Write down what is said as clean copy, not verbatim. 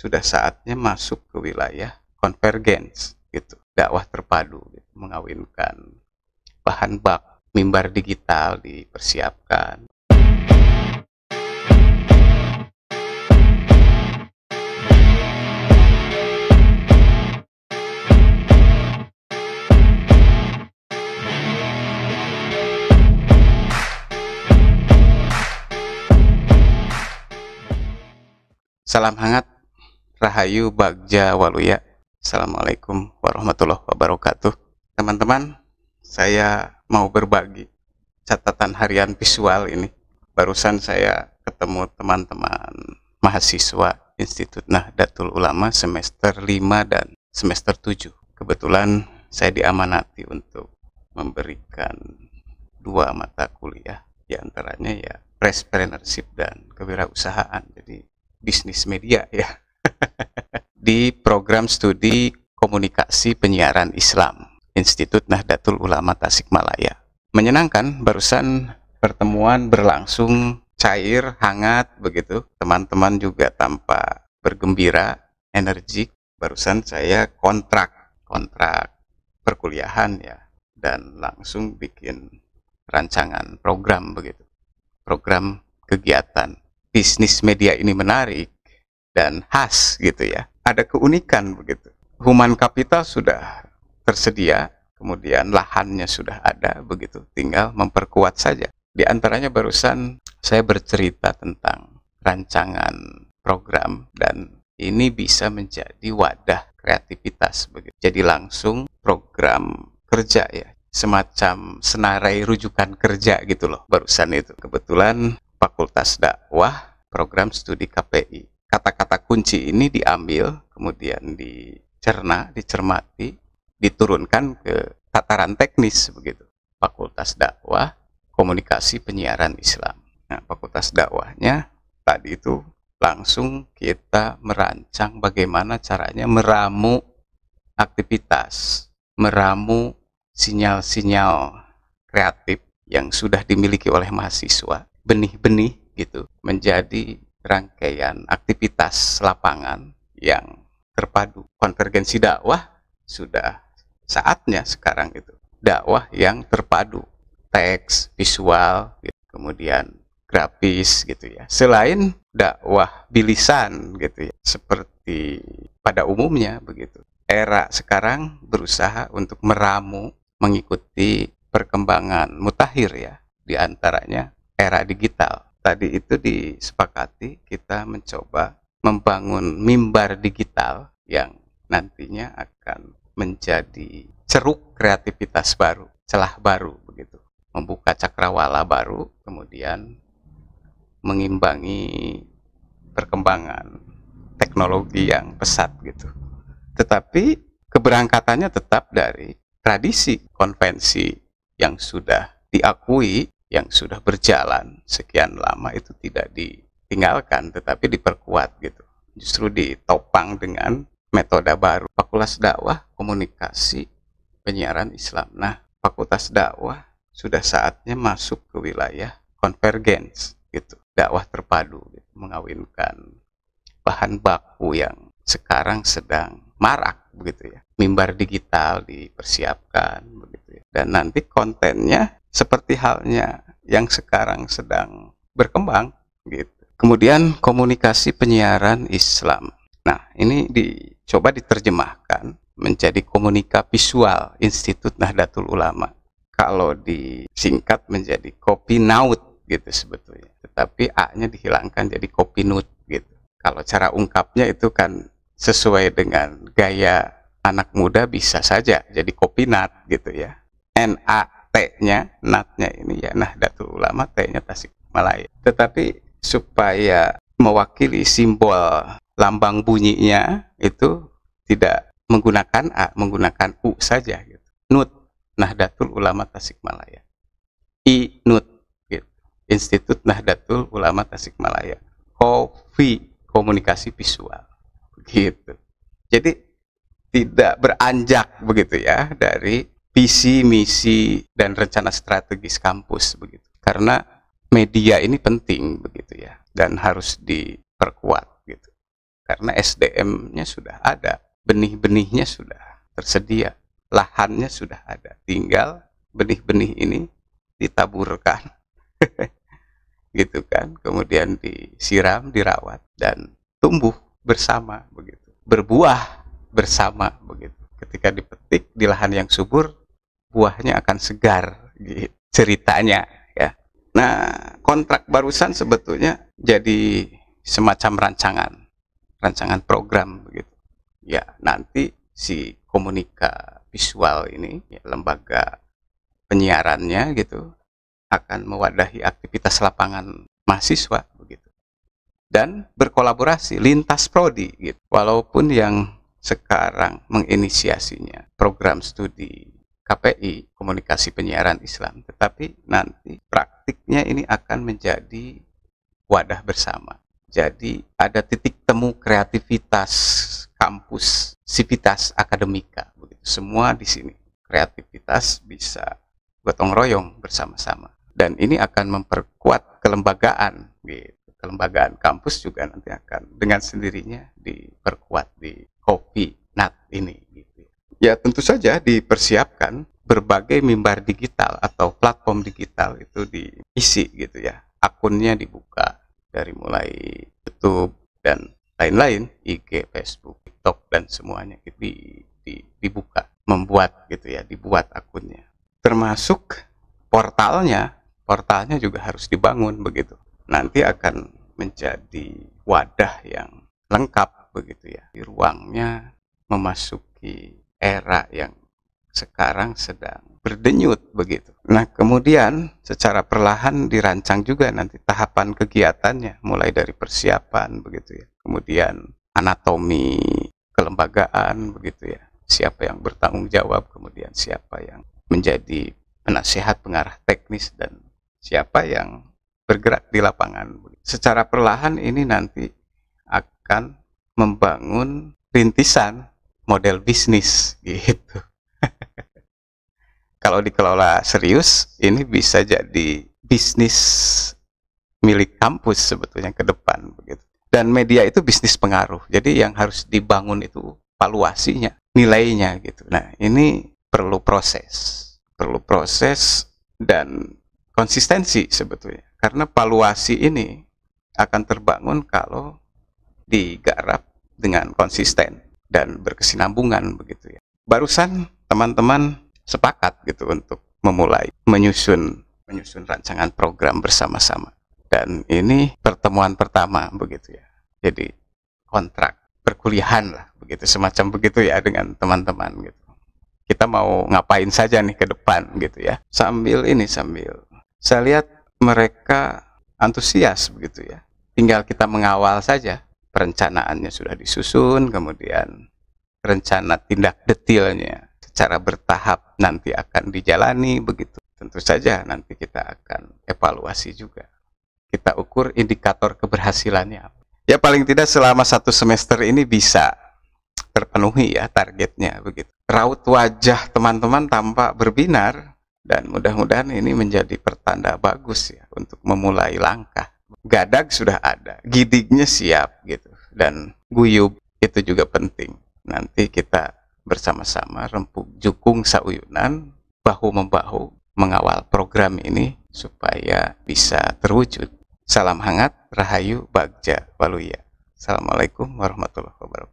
sudah saatnya masuk ke wilayah konvergens gitu, dakwah terpadu gitu, mengawinkan bahan bak, mimbar digital dipersiapkan. Salam hangat, Rahayu Bagja Waluya. Assalamualaikum warahmatullahi wabarakatuh. Teman-teman, saya mau berbagi catatan harian visual ini. Barusan saya ketemu teman-teman mahasiswa Institut Nahdlatul Ulama semester 5 dan semester 7. Kebetulan saya diamanati untuk memberikan 2 mata kuliah, di antaranya ya Entrepreneurship dan Kewirausahaan. Jadi bisnis media ya. Di program studi komunikasi penyiaran Islam Institut Nahdlatul Ulama Tasikmalaya. Menyenangkan, barusan pertemuan berlangsung cair, hangat begitu. Teman-teman juga tampak bergembira, energik. Barusan saya kontrak perkuliahan ya, dan langsung bikin rancangan program begitu. Program kegiatan. Bisnis media ini menarik dan khas gitu ya. Ada keunikan begitu. Human capital sudah tersedia, kemudian lahannya sudah ada begitu. Tinggal memperkuat saja. Di antaranya barusan saya bercerita tentang rancangan program dan ini bisa menjadi wadah kreativitas begitu. Jadi langsung program kerja ya. Semacam senarai rujukan kerja gitu loh barusan itu. Kebetulan Fakultas Dakwah, program studi KPI. Kata-kata kunci ini diambil, kemudian dicerna, dicermati, diturunkan ke tataran teknis begitu. Fakultas Dakwah, Komunikasi Penyiaran Islam. Nah, Fakultas Dakwahnya tadi itu langsung kita merancang bagaimana caranya meramu aktivitas, meramu sinyal-sinyal kreatif yang sudah dimiliki oleh mahasiswa. Benih-benih gitu menjadi rangkaian aktivitas lapangan yang terpadu. Konvergensi dakwah sudah saatnya sekarang itu. Dakwah yang terpadu, teks, visual, gitu. Kemudian grafis gitu ya. Selain dakwah bilisan gitu ya, seperti pada umumnya begitu. Era sekarang berusaha untuk meramu mengikuti perkembangan mutakhir ya, di antaranya era digital. Tadi itu disepakati kita mencoba membangun mimbar digital yang nantinya akan menjadi ceruk kreativitas baru, celah baru begitu. Membuka cakrawala baru, kemudian mengimbangi perkembangan teknologi yang pesat gitu. Tetapi keberangkatannya tetap dari tradisi konvensi yang sudah diakui, yang sudah berjalan sekian lama itu tidak ditinggalkan tetapi diperkuat gitu. Justru ditopang dengan metode baru. Fakultas Dakwah Komunikasi Penyiaran Islam. Nah, Fakultas Dakwah sudah saatnya masuk ke wilayah konvergens gitu. Dakwah terpadu gitu, mengawinkan bahan baku yang sekarang sedang marak begitu ya. Mimbar digital dipersiapkan begitu ya. Dan nanti kontennya seperti halnya yang sekarang sedang berkembang gitu. Kemudian komunikasi penyiaran Islam. Nah, ini dicoba diterjemahkan menjadi komunika visual Institut Nahdlatul Ulama. Kalau disingkat menjadi Kopinaut gitu sebetulnya. Tetapi A-nya dihilangkan jadi Kopinut gitu. Kalau cara ungkapnya itu kan sesuai dengan gaya anak muda bisa saja jadi Kopinat gitu ya. N-A-T-nya, natnya ini ya Nahdlatul Ulama, T-nya Tasikmalaya. Tetapi supaya mewakili simbol lambang bunyinya itu tidak menggunakan A, menggunakan U saja gitu. NUT, Nahdlatul Ulama Tasikmalaya. I-NUT gitu. Institut Nahdlatul Ulama Tasikmalaya. KOVI, Komunikasi Visual. Gitu. Jadi tidak beranjak begitu ya dari visi, misi, dan rencana strategis kampus begitu. Karena media ini penting begitu ya, dan harus diperkuat gitu. karena SDM-nya sudah ada, benih-benihnya sudah tersedia, lahannya sudah ada, tinggal benih-benih ini ditaburkan gitu kan, kemudian disiram, dirawat, dan tumbuh bersama begitu, berbuah bersama begitu. Ketika dipetik di lahan yang subur, buahnya akan segar gitu ceritanya ya. Nah, kontrak barusan sebetulnya jadi semacam rancangan program begitu ya. Nanti si Komunika Visual ini ya, lembaga penyiarannya gitu, akan mewadahi aktivitas lapangan mahasiswa begitu, dan berkolaborasi lintas prodi gitu. Walaupun yang sekarang menginisiasinya program studi KPI, Komunikasi Penyiaran Islam, tetapi nanti praktiknya ini akan menjadi wadah bersama. Jadi ada titik temu kreativitas kampus, sivitas akademika begitu. Semua di sini kreativitas bisa gotong royong bersama-sama. Dan ini akan memperkuat kelembagaan gitu. Kelembagaan kampus juga nanti akan dengan sendirinya diperkuat di Kopi Nat ini gitu. Ya, tentu saja dipersiapkan berbagai mimbar digital atau platform digital itu diisi gitu ya. Akunnya dibuka dari mulai YouTube dan lain-lain, IG, Facebook, TikTok dan semuanya gitu, dibuka, membuat gitu ya, dibuat akunnya. Termasuk portalnya juga harus dibangun begitu. Nanti akan menjadi wadah yang lengkap begitu ya. Di ruangnya memasuki era yang sekarang sedang berdenyut begitu. Nah, kemudian secara perlahan dirancang juga nanti tahapan kegiatannya, mulai dari persiapan begitu ya. Kemudian anatomi kelembagaan begitu ya. Siapa yang bertanggung jawab, kemudian siapa yang menjadi penasehat pengarah teknis, dan siapa yang bergerak di lapangan. Secara perlahan ini nanti akan membangun rintisan model bisnis gitu. Kalau dikelola serius, ini bisa jadi bisnis milik kampus sebetulnya ke depan begitu. Dan media itu bisnis pengaruh. Jadi yang harus dibangun itu valuasinya, nilainya gitu. Nah, ini perlu proses dan konsistensi sebetulnya. Karena valuasi ini akan terbangun kalau digarap dengan konsisten dan berkesinambungan begitu ya. Barusan teman-teman sepakat gitu untuk memulai menyusun rancangan program bersama-sama. Dan ini pertemuan pertama begitu ya. Jadi kontrak perkuliahan lah begitu, semacam begitu ya dengan teman-teman gitu. Kita mau ngapain saja nih ke depan gitu ya. Sambil saya lihat mereka antusias begitu ya. Tinggal kita mengawal saja. Perencanaannya sudah disusun, kemudian rencana tindak detailnya secara bertahap nanti akan dijalani begitu. Tentu saja nanti kita akan evaluasi juga. Kita ukur indikator keberhasilannya. Ya paling tidak selama 1 semester ini bisa terpenuhi ya targetnya begitu. Raut wajah teman-teman tampak berbinar, dan mudah-mudahan ini menjadi pertanda bagus ya untuk memulai langkah. Gadag sudah ada, gidiknya siap gitu, dan guyub itu juga penting. Nanti kita bersama-sama rempuk jukung sauyunan, bahu-membahu mengawal program ini supaya bisa terwujud. Salam hangat, Rahayu, Bagja, Waluya. Assalamualaikum warahmatullahi wabarakatuh.